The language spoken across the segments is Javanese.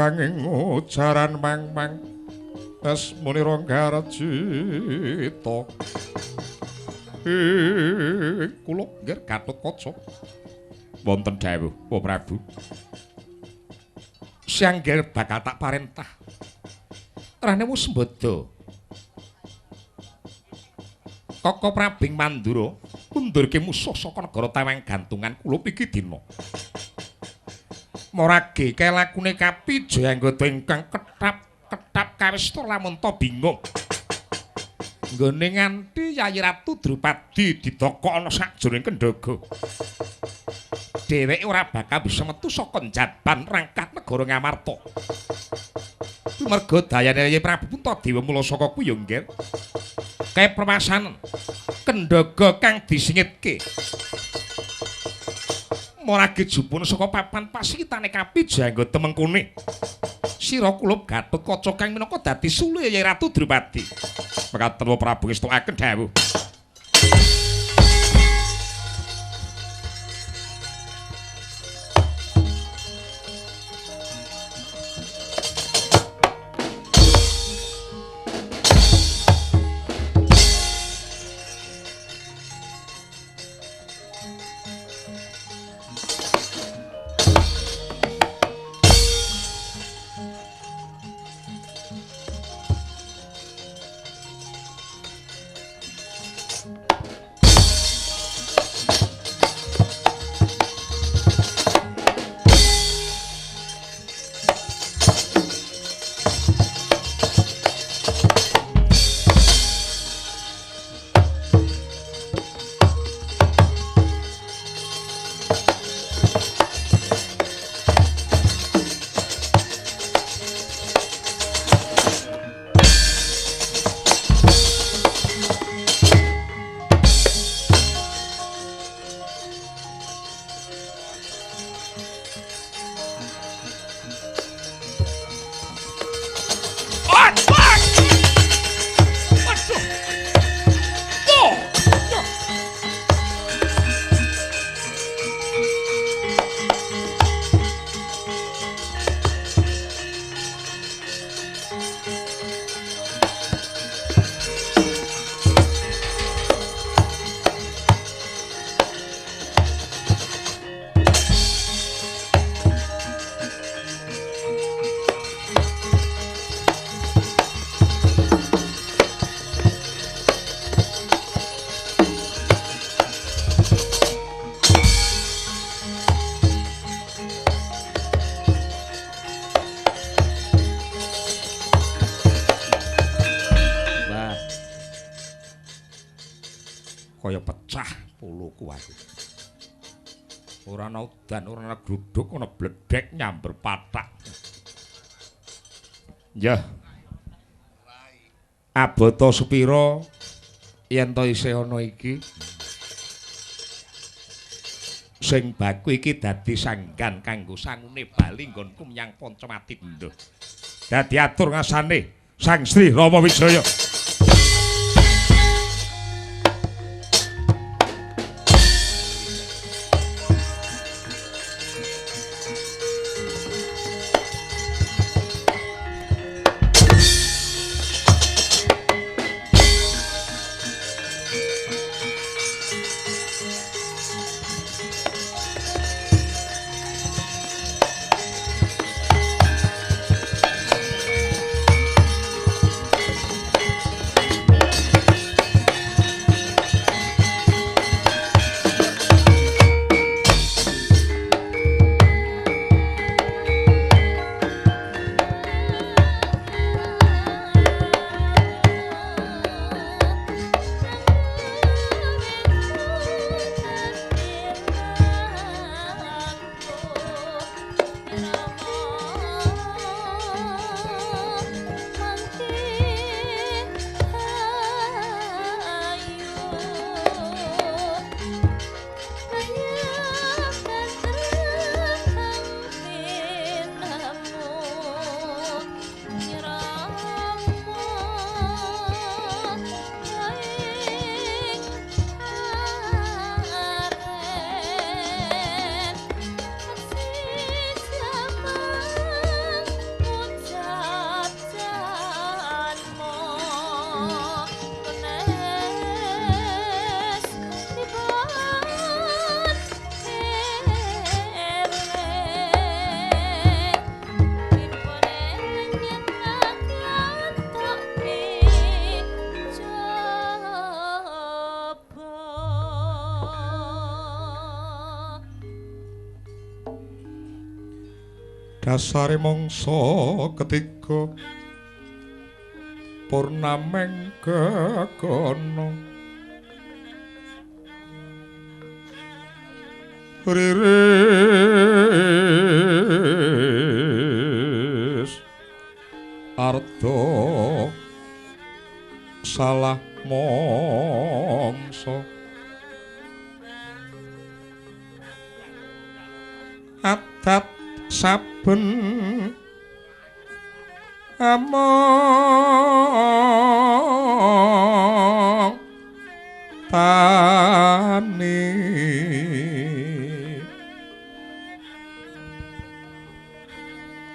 kang ing ujaran mang-mang asmune Ranggarjita. Kula nggih Gatotkaca. Wonten dawuh, Pak Prabu. Sianggil bakal tak parentah. Ranewu Sembada. Koko Prabing Mandura ngundurke musuh saka negara Tawang Gantungan kula iki dina. Morage kae lakune Kapi Jayanggada ingkang ketap kawista lamun ta bingung. Nggone nganti Yayi Ratu Drupadi didokok ana sakjroning Kendhaga. Dheweke ora bakal bisa metu saka njaban rangkat negara Ngamarta. Merga dayane Yayi Prabu Puntadewa mula saka kuwi ya nggih. Kae permasanan Kendhaga kang disingitke. Morage jupun saka papan pasitane Kapi Jayanggada mengkune. Sira kula Gatotkaca kang minangka dadi sule Yayi Ratu Drupadi. Mekaten Prabu ngestukaken dawuh. Kaya pecah puluku aku. Ora ana udan, ora ana gluduk, ana bledhek nyamber patak. Yah. Abata sepira yen to isih ana iki. Sing baku iki dadi sanggan kanggo sangune bali nggonku menyang Pancamati Benda. Dadi atur ngasane Sang Sri Rama Wijaya. dasare mangsa ketiga purnameng gegono riris ardo salah mangsa adat saben among tani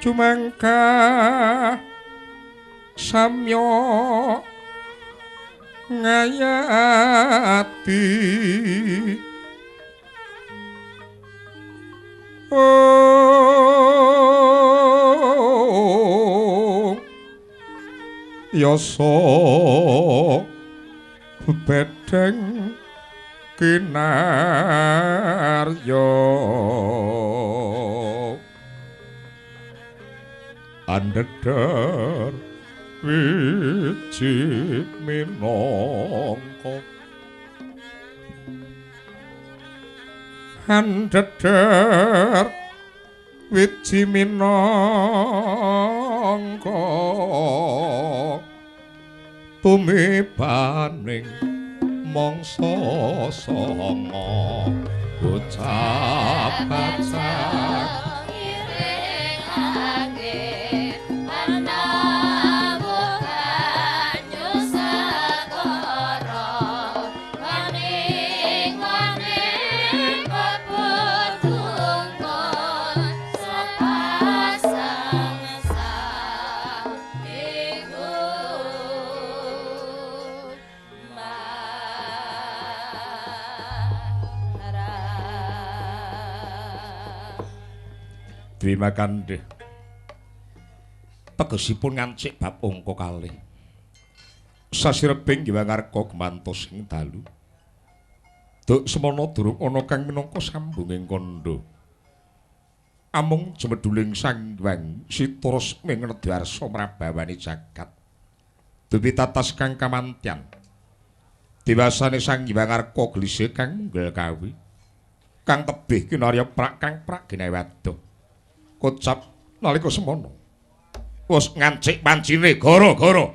cumangka samyo ngayati yasa bedeng kinarya andhedher wiji minangka andhedher wiji minangka tumibaning mangsa sanga ucap bacak iring angin karna bukan nyusagara maning-maning keputungkon sepasang sang minggu Terima kasih. Tegesipun ngancik bab angka kalih. Sasirebing ngiwangarka gemantos ing dalu. Duk semana durung ana kang minangka sambunging kandha. Amung jemeduling Sang Hyang Sitaras mingredharsa mrabawani jagat. Dupi tatas kang kamantyan. Dewasane Sang Hyang Glisih kang munggel kawi. Kang tebih kinarya prak kang prak ginewadah. Kocap nalika semana wis ngancik pancine gara-gara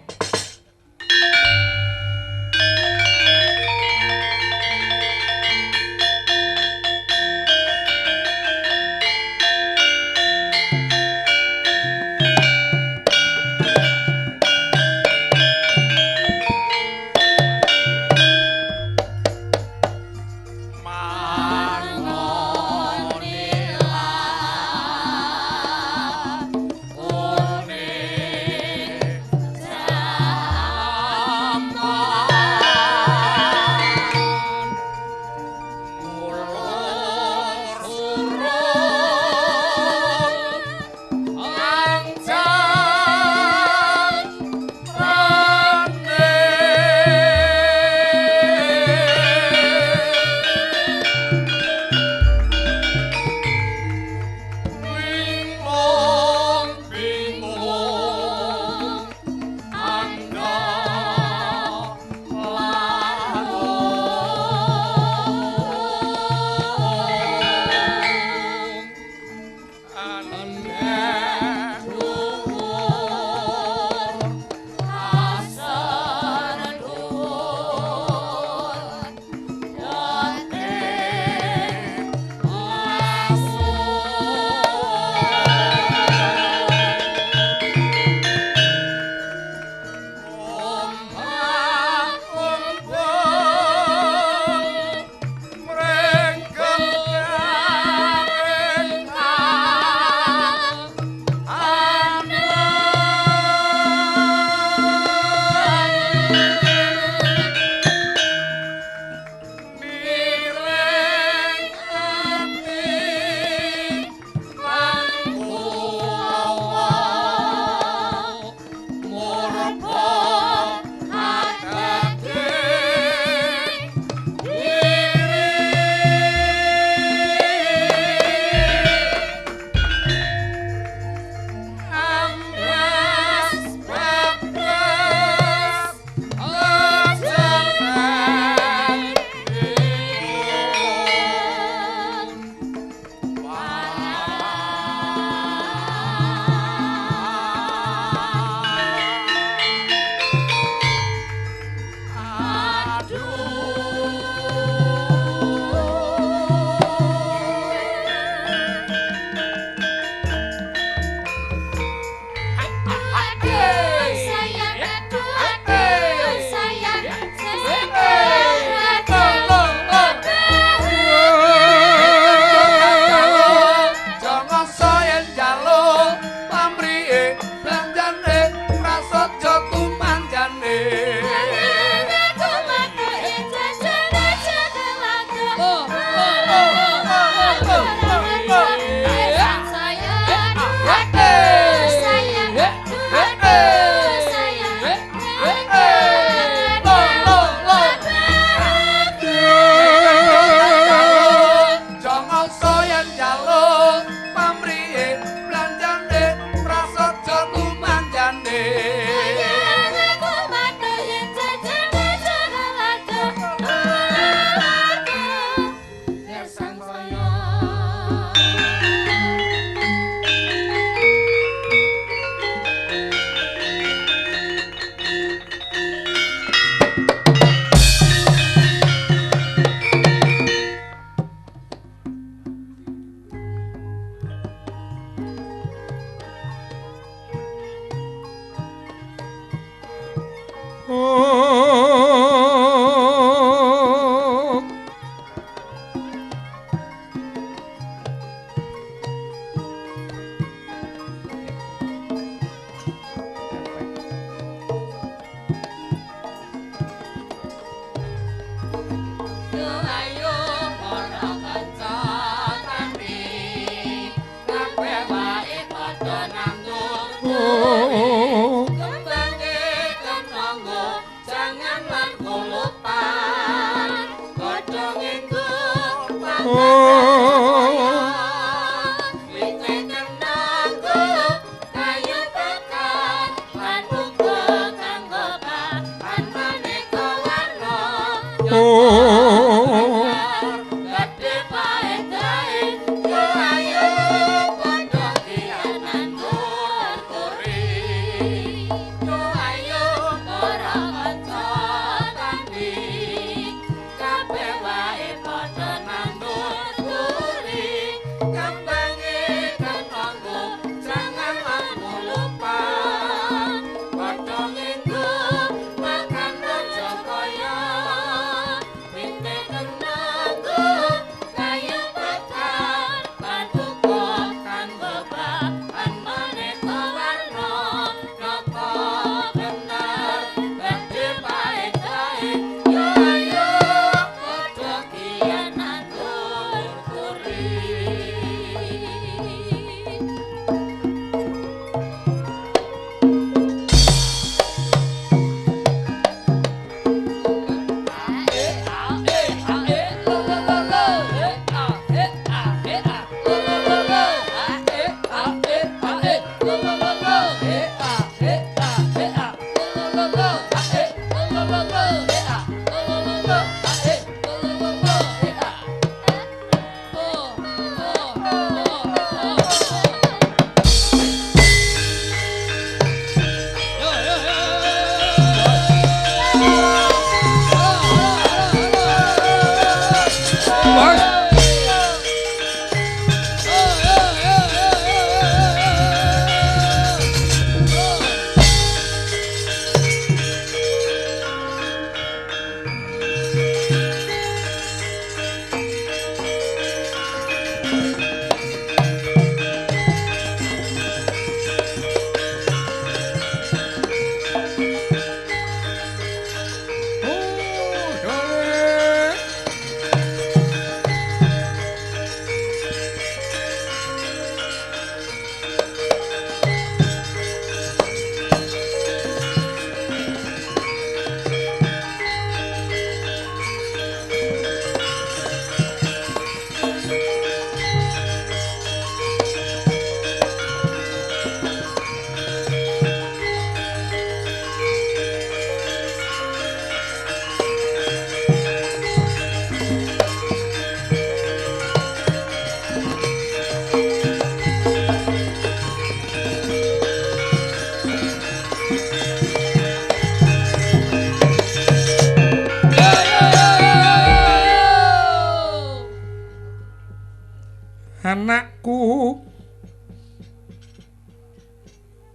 anakku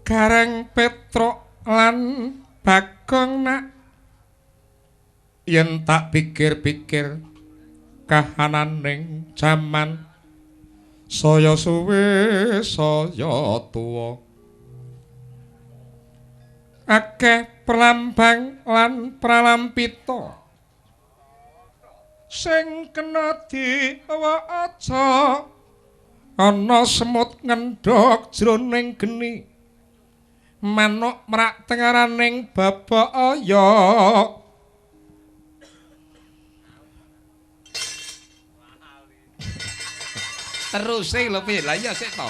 Gareng Petruk lan Bagong nak yen tak pikir-pikir kahananing jaman saya suwe saya tuwa akeh pralambang lan pralampita sing kena diwaca ana semut ngendhog jroning geni manuk mrak tengaraning babaya terus lho piye la iya sik to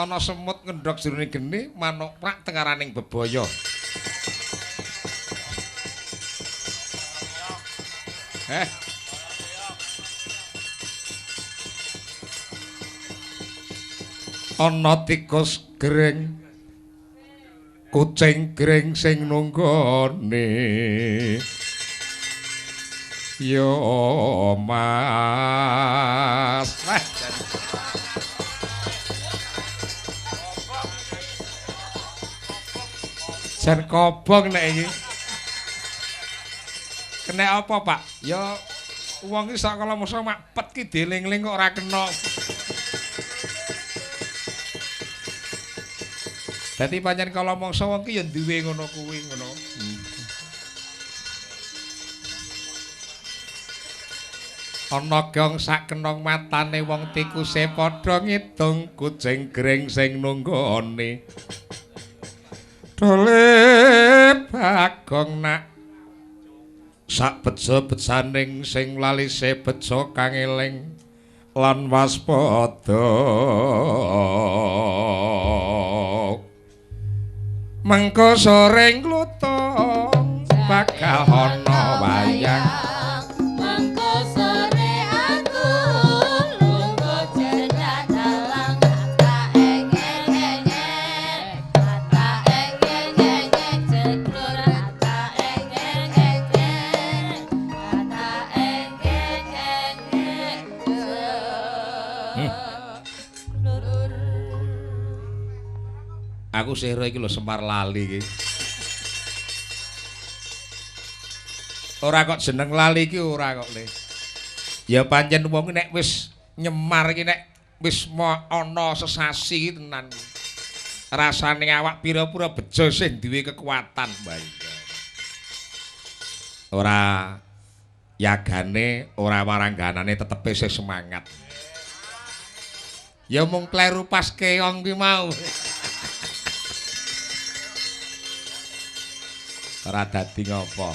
ana semut ngendhog jroning geni manuk mrak tengaraning bebaya ana tikus greng kucing greng sing nunggone yo mas jan kobong nek iki kena apa Pak ya wong iki sak kala masa mapet ki deling-eling kok ora kena dadi pancen kala mangsa wong ki ya duwe ngono kuwi ngono. Ana gong sak kenong matane wong tikuse padha ngidung kucing greng sing nunggone. Dole Bagong nak sak bejo-bejaning sing lalise bejo kang eling lan waspada. Mengko sore nglutung bakal ana wayang mengko sore aku lunga jendak dalang kata engeng kata engeng ceklur kata engeng kata engeng aku sira iki lho Semar lali iki. Ora kok jeneng lali iki ora kok Le. Ya pancen wong nek wis nyemar iki nek wis ana sesasi tenan. Rasane awak pira-pira bejo sing duwe kekuatan Mbak. Ora yagane, ora warangganane tetepe sing semangat. Ya mung kleru pas keong ki mau. Ora dadi ngopo.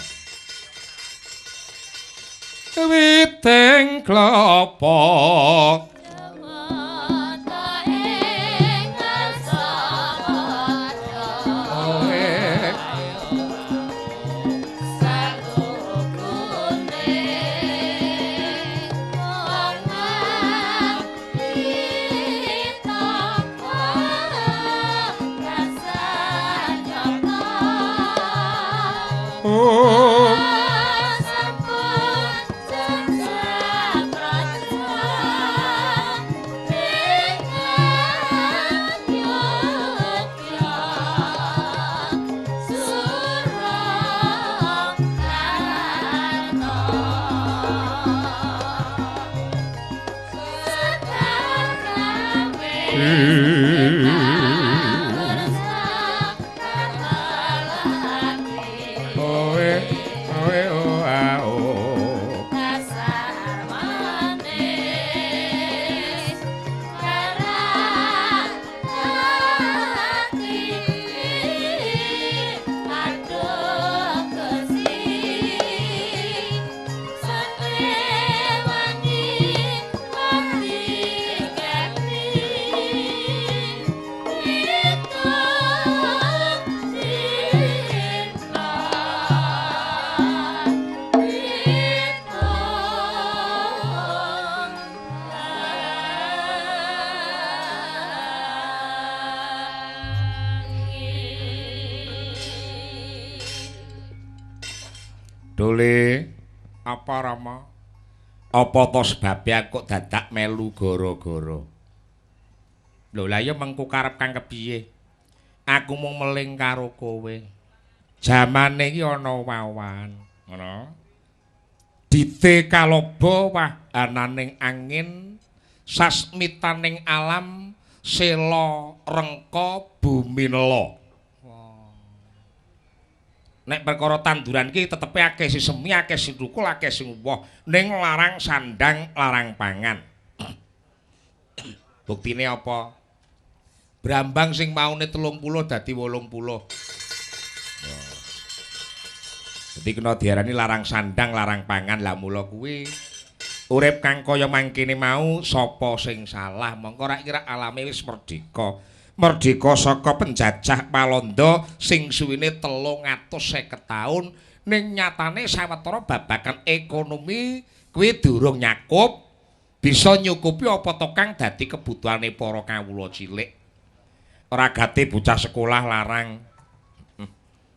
Witing klapa Dole apa Rama Apa to sebabe aku kok dadak melu gara-gara? Lho lah ya mengko karep kang kepiye? Aku mung meling karo kowe. Jamane iki ana wawan, ngono. Dite kaloba wah ananing angin, sasmitaning alam, sela rengka bumi nela. Nek perkara tanduran ki tetepe akeh sing semi, akeh sing thukul, akeh sing woh, ning larang sandang, larang pangan. Buktine apa? Brambang sing maune 30 dadi 80. Dadi kena diarani larang sandang, larang pangan. Lah mula kuwi urip kang kaya mangkene mau sapa sing salah? Mongko rak kira alame wis merdeka. Merdeka saka penjajah Walanda sing suwene 350 taun ning nyatane sawetara babagan ekonomi kuwi durung nyakup bisa nyukupi apa to kang dadi kebutuhane para kawula cilik. Ora gate bocah sekolah larang.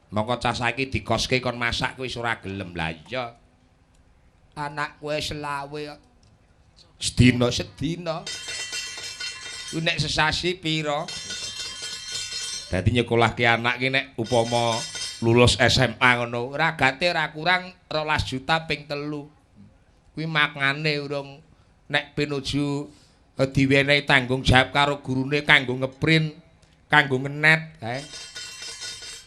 Mongko cah saiki dikoske kon masak kuwi ora gelem. Lah iya. Anak kowe selawe sedina. Ku nek sesasi pira? Dadi nyekolahke anak ki nek upama lulus SMA ngono, ragate ora kurang 12 juta ping 3. Kuwi maknane urung nek pinuju diwenehi tanggung jawab karo gurune kanggo ngeprint, kanggo ngenet, kae.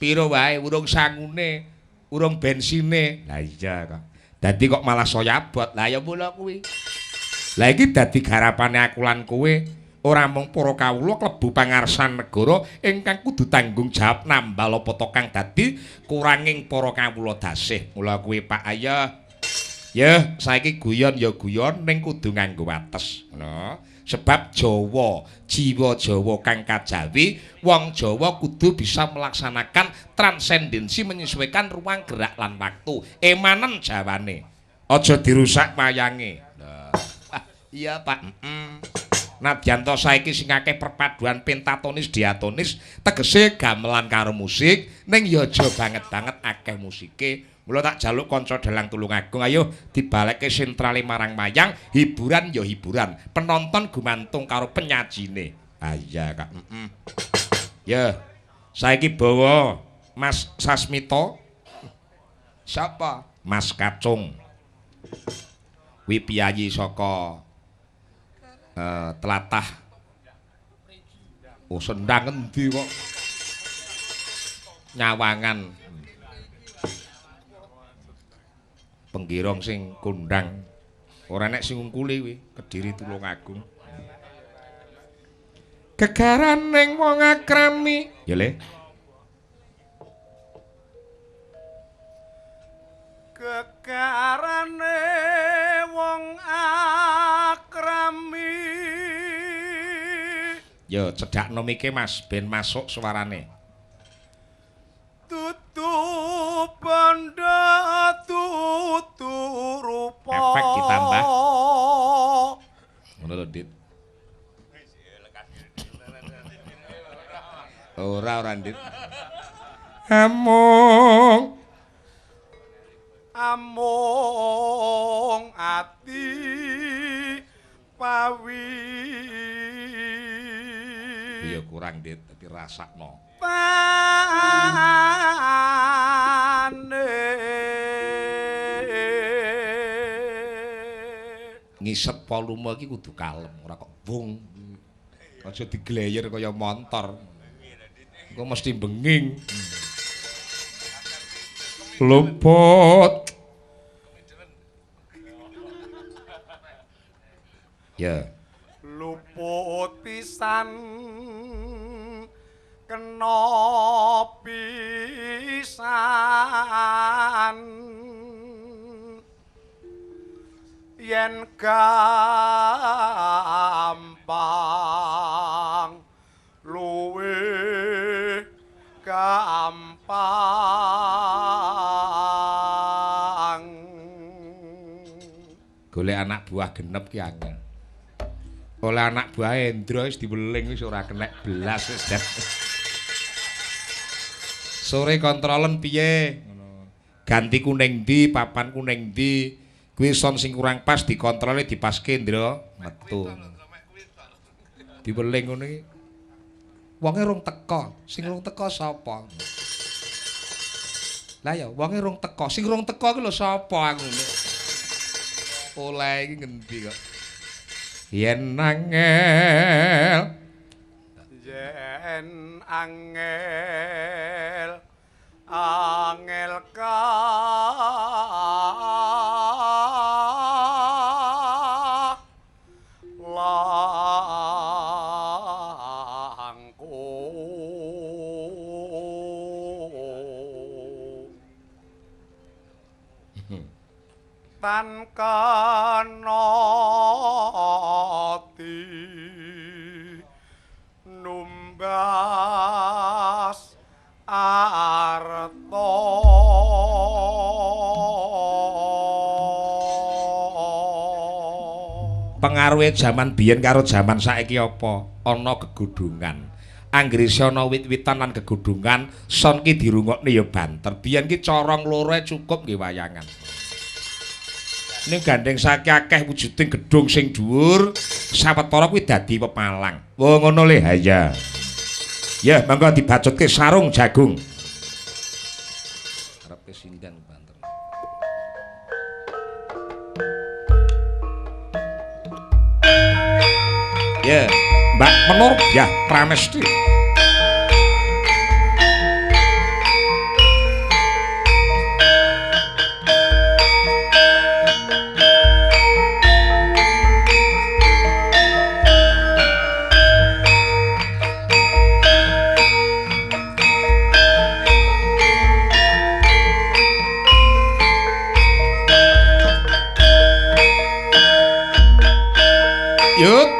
Pira wae urung sangune, urung bensine. Lah iya kok. Dadi kok malah soyabot. Lah ya mula kuwi. Lah iki dadi garapane aku lan kowe. Ora mung para kawula klebu pangarsan negara ingkang kudu tanggung jawab nambal apa to kang dadi kuranging para kawula dasih. Mula kuwi Pak Ayah. Ya, saiki guyon ya guyon ning kudu nganggo wates, ngono. Sebab Jawa, jiwa Jawa kang kajawi, wong Jawa kudu bisa melaksanakan transendensi menyesuaikan ruang gerak lan waktu. Emanen Jawane. Aja dirusak wayange. Iya, Pak. Nadyan to saiki sing akeh perpaduan pentatonis diatonis tegese gamelan karo musik ning ya aja banget-banget akeh musike. Mula tak jaluk kanca dalang Tulungagung ayo dibalekke sentrale marang wayang, hiburan ya hiburan, penonton gumantung karo penyajine. Ah iya Kak. Ya, saiki bawa Mas Sasmito. Siapa? Mas Kacung. Kuwi piyayi saka Tlatah. Oh, Sendang endi kok? Nyawangan. Penggirong sing kondang. Ora nek sing ngungkuli kuwi, Kediri Tulungagung. Gegaran ning wong akrami. Ya Le. Gegarane wong akrami. Ya cedhakno mike Mas ben masuk suarane. Tutu banda tutu rupa. Efek ditambah. Ngono lho, Dit. Ora, Dit. Amung ati pawi. Ya kurang, Dit, tapi rasakno. Ngisep volume iki kudu kalem, ora kok bung. Aja digleyer kaya montor. Engko mesti benging. Luput. Ya. Luput pisan kena pisan yen gampang luwe gampang golek anak buah genep ki angel. Oleh anak buah Endra wis diweling wis ora kenek belas wis dat. Sore kontrolen piye? Ngono. Ganti kuning ndi, papan kuning ndi? Kuwi son sing kurang pas dikontrole dipaske Ndra metu. Diweling ngono iki. Wonge rung teka, sing rung teka sapa? Lah ya, wonge rung teka, sing rung teka ki lho sapa aku ngene. Oleh iki ngendi kok. Yen nangel yen angel angel ka langkung tan kanati numbas arto pengaruhe jaman biyen karo jaman saiki apa? Ana gegudungan. Anggere ana wit-witan lan gegudungan, son ki dirungokne ya banter. Biyen ki corong loro cukup nggih wayangan. Ning gandeng sakeh wujuding gedung sing dhuwur, sawetara kuwi dadi pepalang. Oh ngono le ha ya. Ya mangga dibacutke sarung jagung. Arepe sindan banter. Ya, Mbak Menur ya Pramesti. Yut.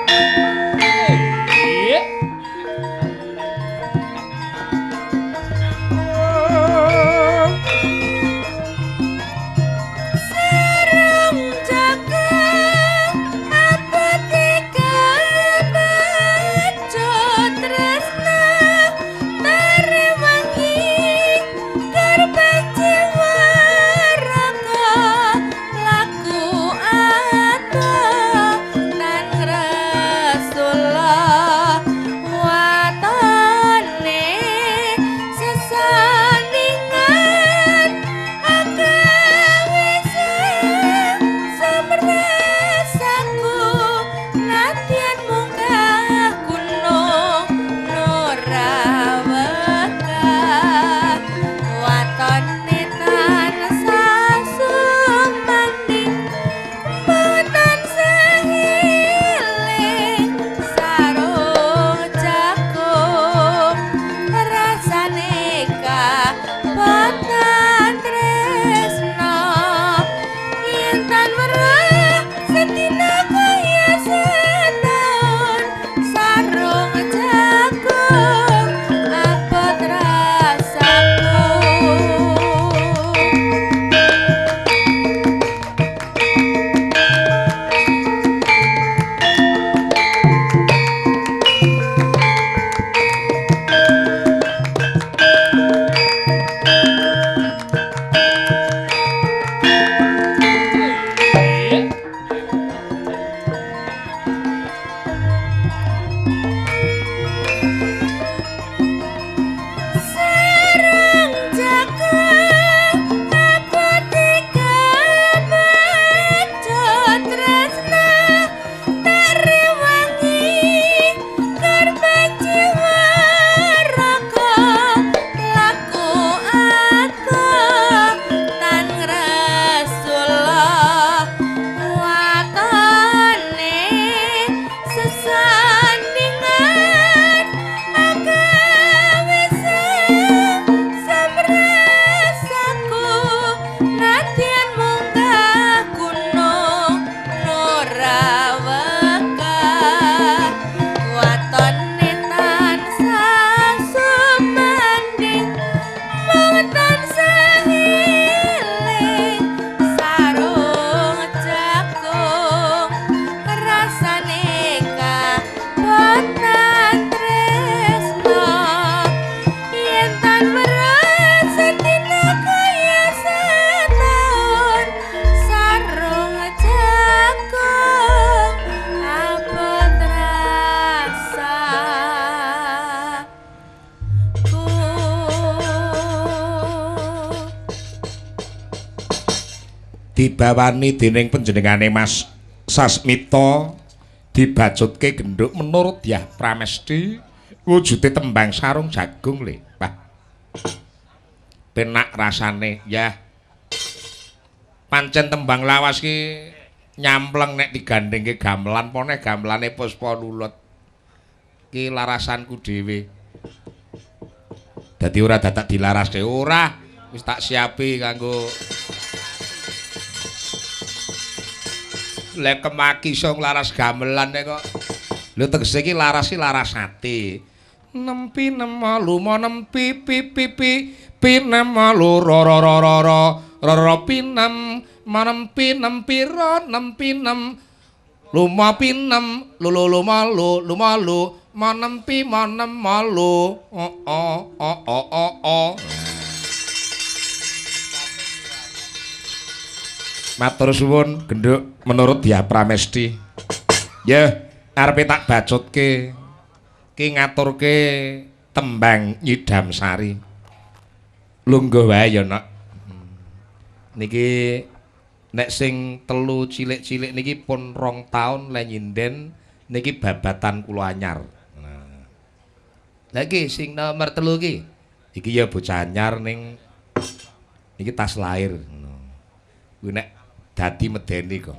dibawani dening panjenengane Mas Sasmita dibajutke genduk menurut Dyah Pramesti wujude tembang sarung jagung le. Wah. Penak rasane ya. Pancen tembang lawas ki nyampleng nek digandengke gamelan pone gamelane Puspa Nulut. Ki larasanku dhewe. Dadi ora dadak dilaraske ora, wis tak siapi kanggo lek kemaki iso nglaras gamelan nek kok. Lho tegese iki laras ati. Nempi nemo lumo nempi pipi pinemo loro ro pinem manempi nempi ro nempi nem lumo pinem lulu lumalu manempi manem malu Matur suwun genduk menurut Dyah Pramesti. Ya, arepe tak bacutke. Ki ngaturke tembang Nyidam Sari. Lungguh wae ya, Nak. Niki nek sing telu cilik-cilik niki pun 2 taun le nyinden niki babatan kula anyar. Nah. Lah iki sing nomor 3 iki. Iki ya bocah anyar ning niki tas lahir. Kuwi nek dadi medeni kok.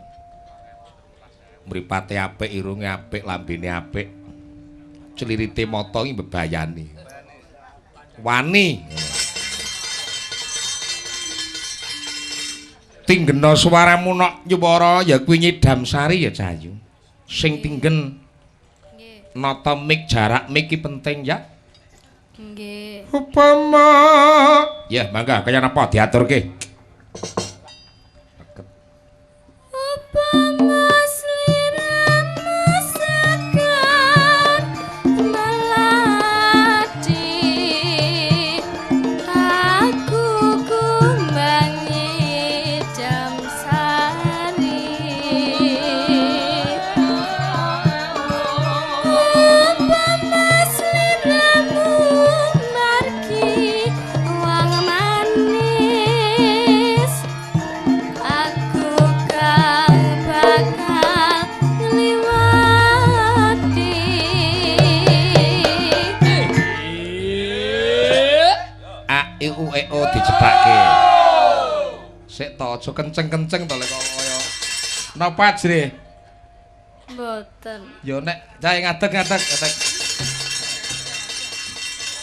Mripate apik, irunge apik, lambene apik. Celirite mata iki mbebayani. Wani. Tinggena swaramu nok nyuwara ya kuwi Nyidam Sari ya Cahayu. Sing tinggen Nggih. nata mik jarak mik iki penting ya. Nggih. Upama. Ya, mangga kaya napa diaturke. Upama sliramu segan melati aku kumbangi Nyidam Sari upama sliramu margi wong manis aku kang bakal ngliwati A I U E O dicethake. Sik to aja kenceng-kenceng to lek kaya napa jre. mboten Ya nek cahe ngadeg.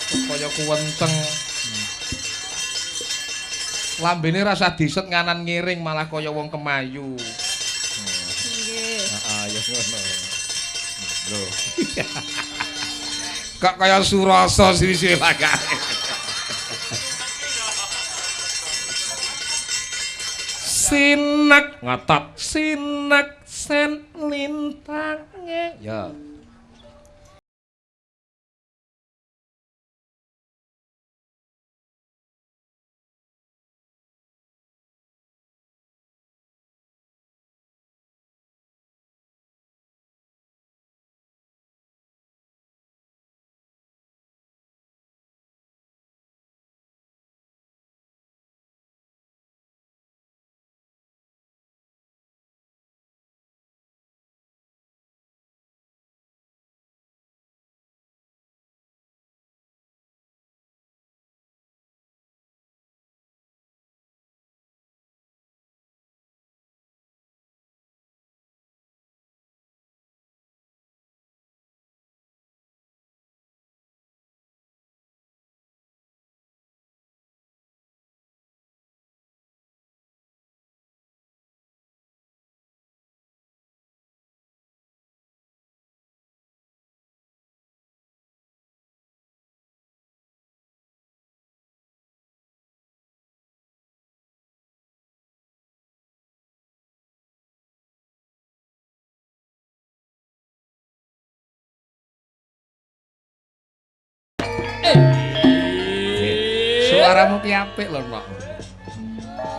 Kaya kuwenceng. Lambene rasa diset nganan ngiring malah kaya wong kemayu. nggih Heeh, ya ngono. Lho. Kok kaya surasa sisi lagane. Sinek ngotot, sinek sen lintange. Ya. Suaramu ki apik lho, Nok.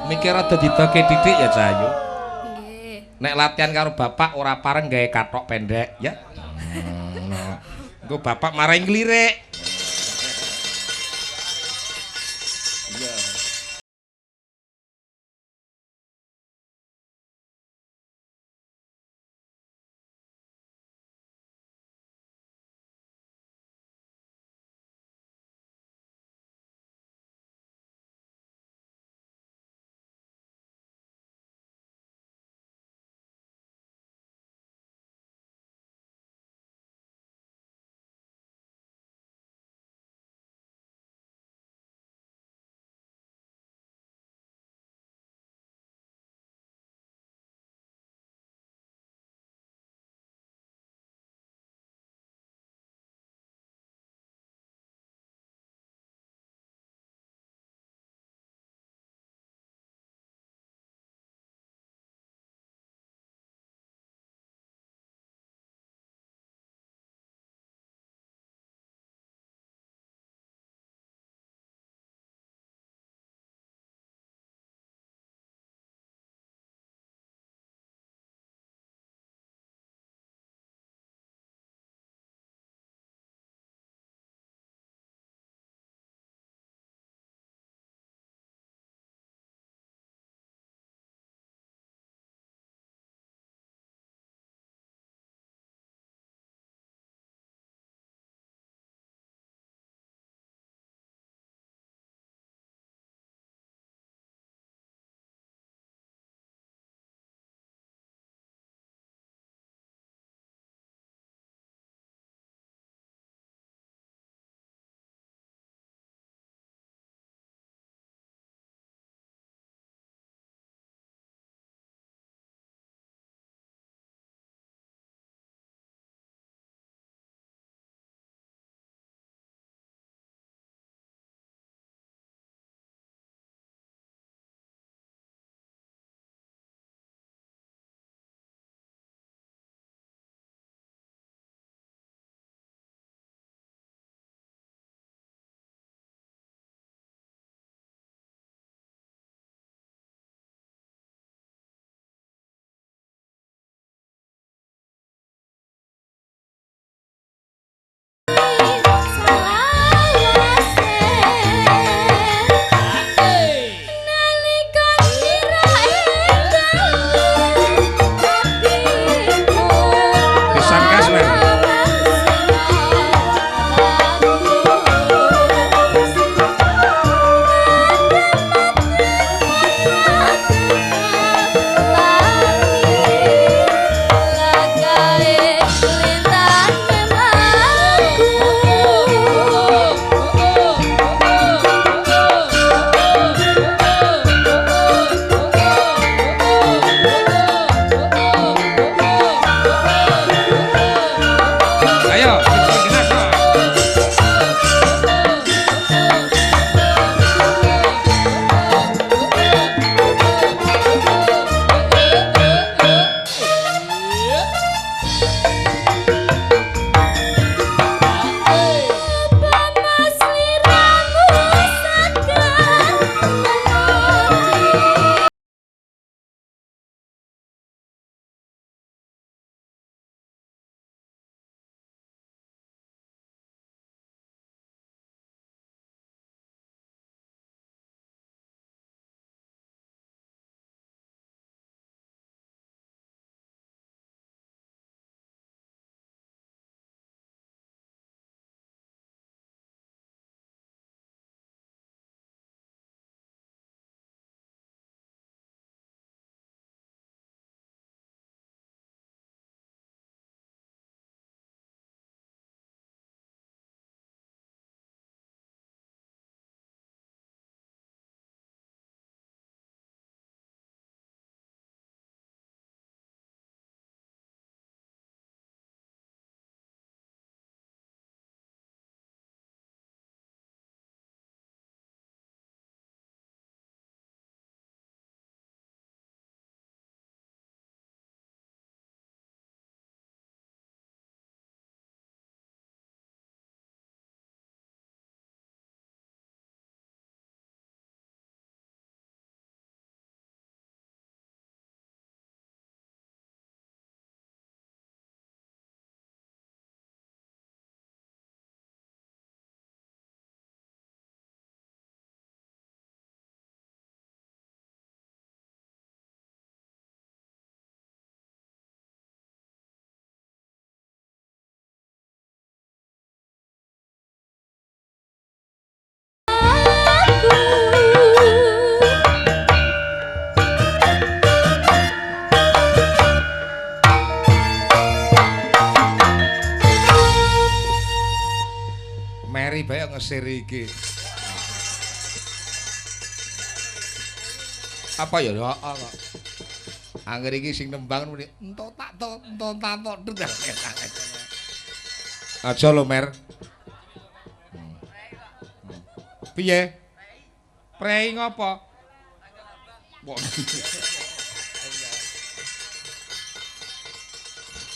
Mikir rada didake titik ya, Cahayu. nggih Nek latihan karo bapak ora pareng gawe kathok pendek, ya. Engko bapak marahin ngelirik. pasir iki. Apa ya kok? Angger iki sing nembang muni entuk tak to, entuk tak to. Aja lho, Mer. Piye? Prei ngopo?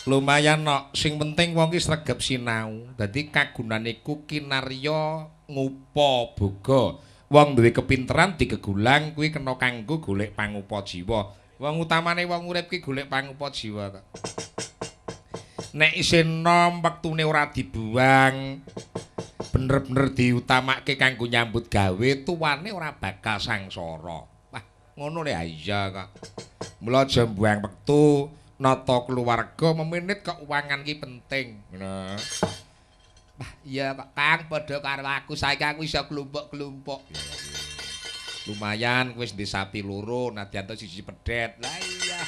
Lumayan nok, sing penting wong ki sregep sinau. Dadi kagunane iku kinarya ngupa boga. Wong duwe kepinteran digegulang kuwi kena kanggo golek pangupa jiwa. Wong utamane wong urip ki golek pangupa jiwa to. Nek isin nom wektune ora dibuang, bener-bener diutamake kanggo nyambut gawe, tuwane ora bakal sangsara. Wah, ngono le iya kok. Mula aja mbuang wektu nata keluarga meminit keuangan ki penting. Nah. Wah, iya Pak Kang padha karo aku saiki aku iso klumpuk-klumpuk. Lumayan wis ndek sapi loro, nadyan to siji pedhet. Lah iya.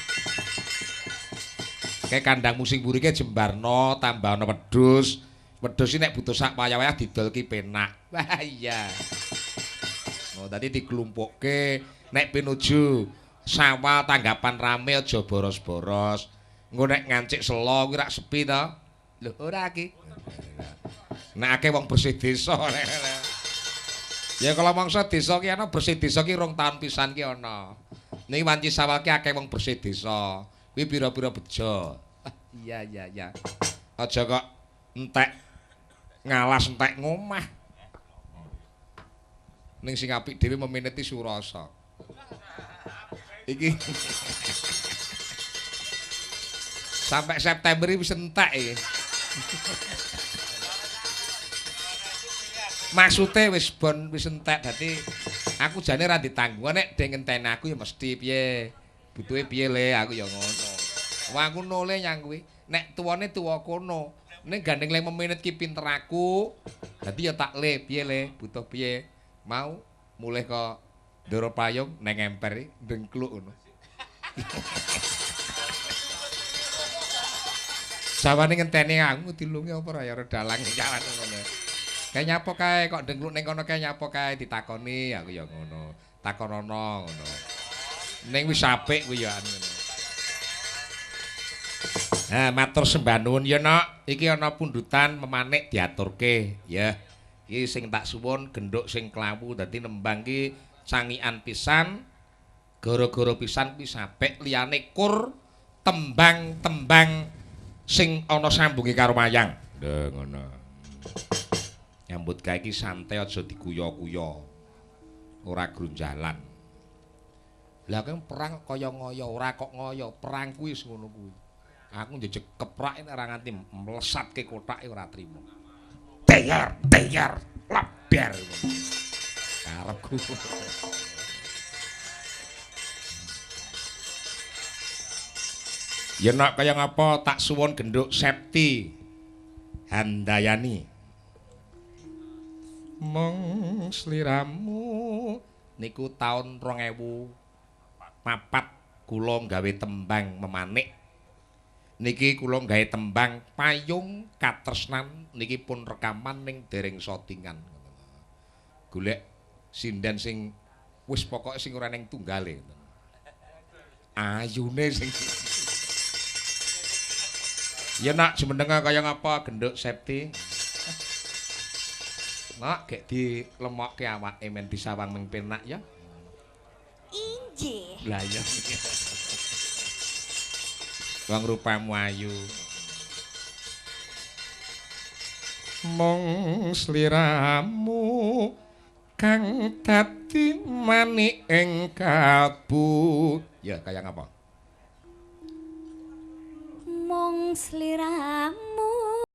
Kayak kandang musing mburi ki jembarno, tambah ana wedhus. Wedhus iki nek butuh sak wayah-wayah didol ki penak. Wah iya. Oh, tadi dikelumpukke nek pinuju sawah tanggapan rame aja boros-boros. Engko nek ngancik selo kuwi rak sepi to. Lho ora ki. Nek akeh wong bersih desa. Ya kalau mangsa desa ki ana bersih desa ki rong taun pisan ki ana. Niki wanci sawah ki akeh wong bersih desa. Kuwi pira-pira bejo. Iya iya iya. Aja kok entek ngalas entek ngomah. Ning sing apik dhewe meminiti surasa. Iki sampai September iki wis entek iki. Maksude wis bon wis entek dadi aku jane ra ditanggung nek deng ngenteni aku ya mesti piye. Butuhe piye le aku ya ngono. Wah aku nole nyang kuwi. Nek tuwane tuwa kono. Ning gandeng le meminit ki pinter aku. Dadi ya tak le piye le butuh piye. Mau mulih kok ndoro payung neng emper ndengkluk ngono. Sawane ngenteni aku dilungi apa ora ya ora dalang jalan ngono. Kae nyapa kae kok ndengkluk ning kono kae nyapa kae ditakoni aku ya ngono. Takonono ngono. Ning wis apik kuwi ya ngono. Nah, matur sembah nuwun ya, Nok. Iki ana pundutan memanik diaturke, ya. Iki sing tak suwun genduk sing klawu dadi nembang ki cangikan pisan. Gara-gara pisan kuwi apik liyane kur tembang-tembang sing ana sambunge karo wayang. Lha ngono. Nyambut gawe iki santai aja diguya-guya. Ora grunjalan. Lah kan perang kaya ngoyo, ora kok ngoyo, perang kuwi wis ngono kuwi. Aku njejeg keprak nek ora nganti mlesatke kothake ora trima. Teyar, teyar, laber. Karepku. Ya nak kaya ngapa tak suwun genduk Septi Handayani. Mong sliramu niku taun 2004 kula gawe tembang memanik. Niki kula gawe tembang payung katresnan niki pun rekaman ning dereng sotingan. Golek sinden sing wis pokoke sing ora ning tunggale. Ayune sing ya nak jumeneng kaya ngapa genduk Septi. Nak gek dilemokke awake men disawang ming penak ya. Injih. Lah ya. Wong rupamu ayu. Mong sliramu kang dadi manik ing kalbu. Ya kaya ngapa? Mong sliramu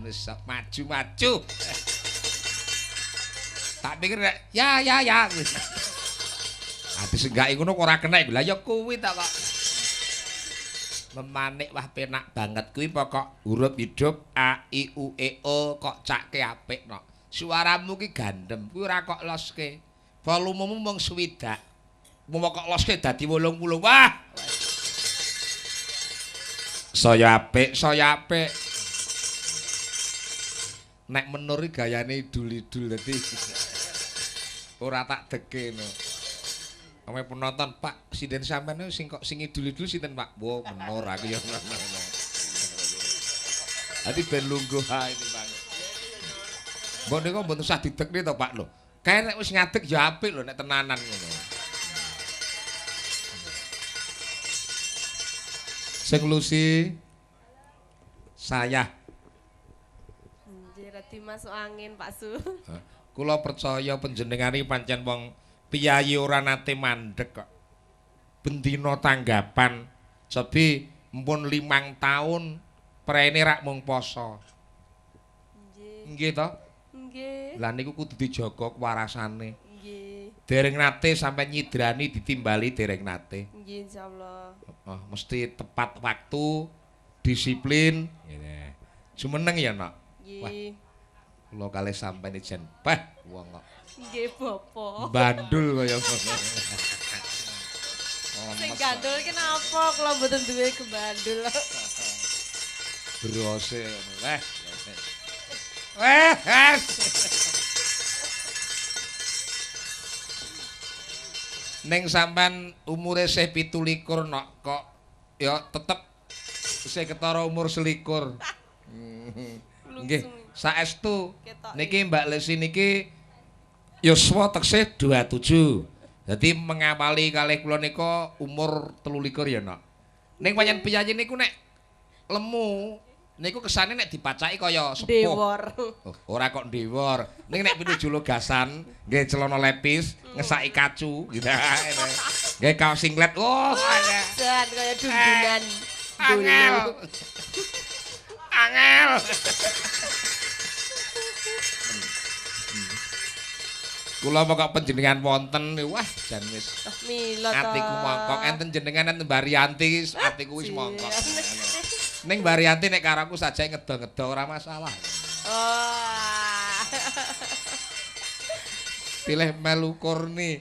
wis maju. Tak pikir ya. Ati senggake ngono kok ora kena lha ya kuwi tak kok. Memanik wah penak banget kuwi pokok huruf hidup a i u e o kok cake apik no. Suaramu ki gandem kuwi ora kok loske. Volumemu mung 60. Mung kok loske dadi 80. Wah. Saya apik. Nek menur iki gayane idul-idul dadi ora tak dekeno. Ame penonton, Pak, sinden sampean sing kok sing idul-idul sinten, Pak? Wo, menor aku ya ngono. Dadi ben lungguh ha iki, Pak. Mbok niku mboten usah didekne to, Pak lho. Kae nek wis ngadeg ya apik lho nek tenanan ngono. Sing lusi saya. Nggih, radi masuk angin, Pak Su. Kula percaya panjenengane pancen wong piyayi ora nate mandeg kok. Bendina tanggapan sebi mpun 5 taun prene rak mung poso. Nggih to? Nggih. Lah niku kudu dijaga kewarasane. Nggih. Dereng nate sampe nyidrani ditimbali dereng nate. Nggih insyaallah. Mesti tepat waktu, disiplin. Ngene. Jumeneng ya, Nok. Nggih. Kula kalih sampeyan jen bah wong kok. Nggih, Bapak. Bandul kaya ngono. Sing gandul ki napa kula mboten duwe kebandul. Brose ngono. Ning sampean umure isih 17 nok kok ya tetep isih ketara umur 21. Nggih, saestu niki Mbak Lesi niki yuswa teksih 27. Dadi mengawali kalih kula nika umur 23 ya, Nok. Ning pancen piyayi niku nek lemu niku kesane nek dipacaki kaya sepuh. Dewor. Oh, ora kok ndewor. Ning nek pinuju logasan, nggih celana lepis, ngesaki kacu gitu. Nggih kaos singlet. Oh, Jan kaya dundunan. angel. Angel. Kula pokok panjenengan wonten wah jan wis Mila to. atiku mongkok enten jenengan enten Mbak Riyanti atiku wis mongkok. Ning Mbak Riyanti nek karo aku sajae ngedo-ngedo ora masalah. Oh. Pilih melu kurni.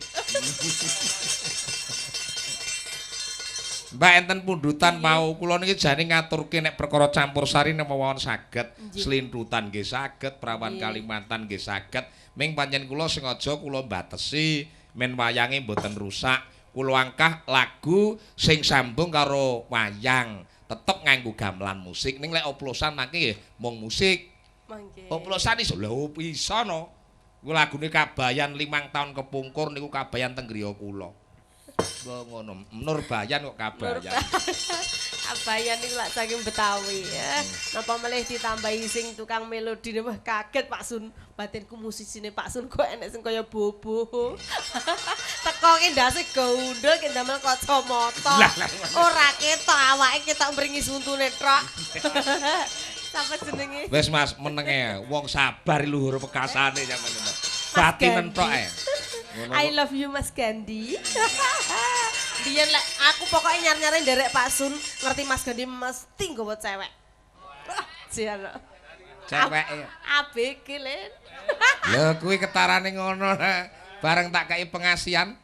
Mbak enten pundutan mau kula niki jane ngaturke nek perkara campur sari nek mawon saged, slintutan nggih saged, prawan Kalimantan nggih saged. Ming pancen kula sengaja kula batesi men wayange mboten rusak. Kula angkah lagu sing sambung karo wayang, tetep nganggo gamelan musik. Ning lek oplosan mangke nggih mung musik. Mangke. Oplosan iso lho bisa no. Kuwi lagune Kabayan 5 taun kepungkur niku Kabayan teng griya kula. Ngono, Nur Bayan kok Kabayan. Kabayan niku lak saking Betawi ya. Napa melih ditambahi sing tukang melodi wah kaget Pak Sun. Batinku musisine Pak Sun kok enek sing kaya bobo. Teko ki ndase gondol ki ndamel kacamata. Ora ketok awake ketok mringi suntune tok. Sapa jenenge? Wis Mas, menenge wong sabar luhur pekasane sampeyan. Batinen tok ae. I love you Mas Gandhi. Biyen lek aku pokoknya nyar-nyare nderek Pak Sun, ngerti Mas Gandhi mesti nggawa cewek. Jan. Cewek ya. ABG Len. Lho kuwi ketarane ngono bareng tak kei pengasihan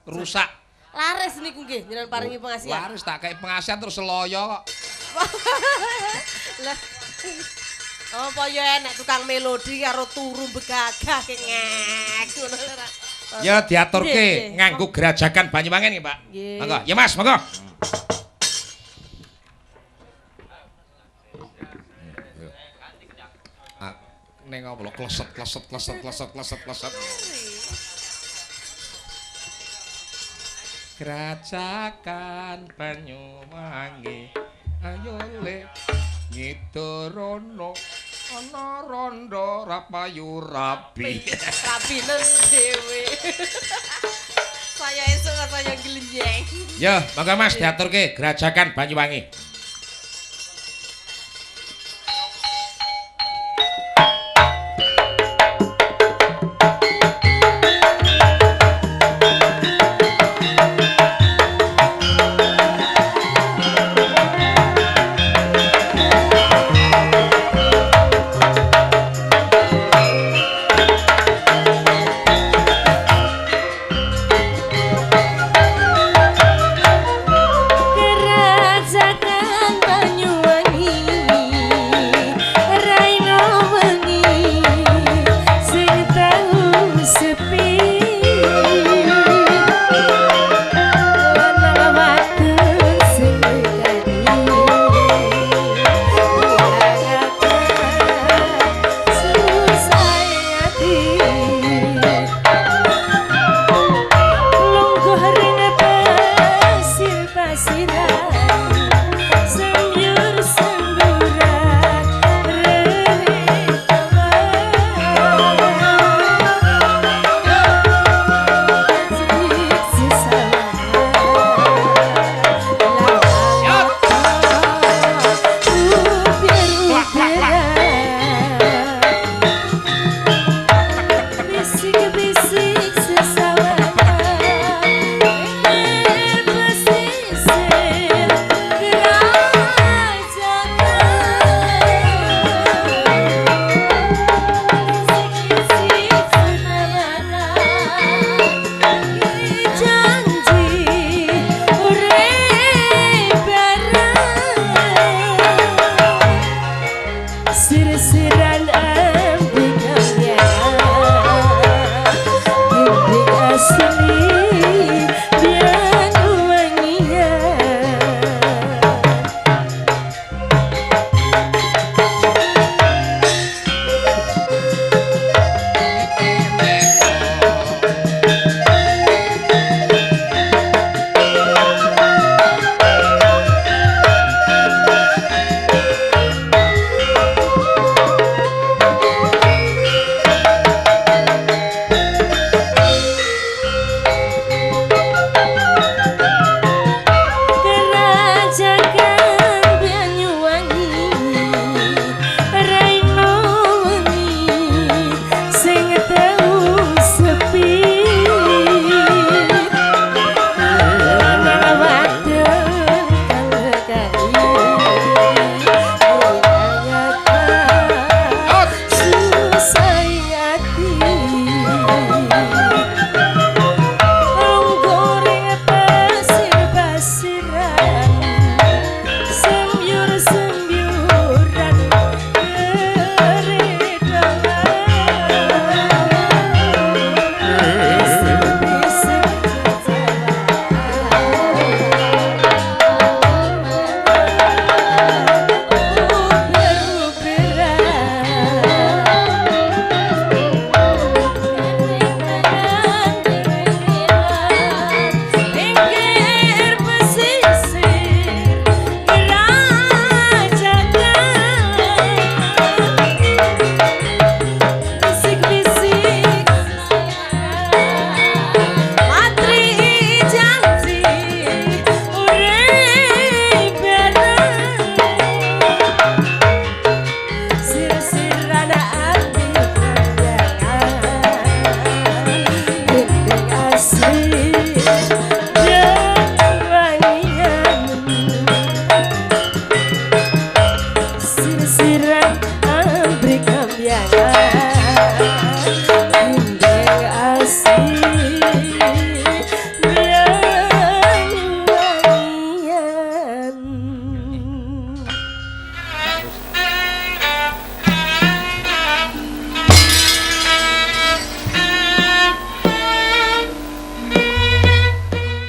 rusak. Laris niku nggih jenengan paringi pengasihan. Laris tak kei pengasihan terus seloyo kok. Lah. Apa ya enek tukang melodi karo turu begagah kengek ngono lho. Ya diaturke nganggo gerajakan Banyuwangen nggih, Pak. Monggo. Ya Mas, monggo. Ning apa lho kleset. Gerajakan Banyuwangi ayo le ngidorono ana rondo rapayu rapi. Rapinen dhewe. Saya esuk saya glenjeng. Ya, monggo Mas diaturke gerajakan Banyuwangi.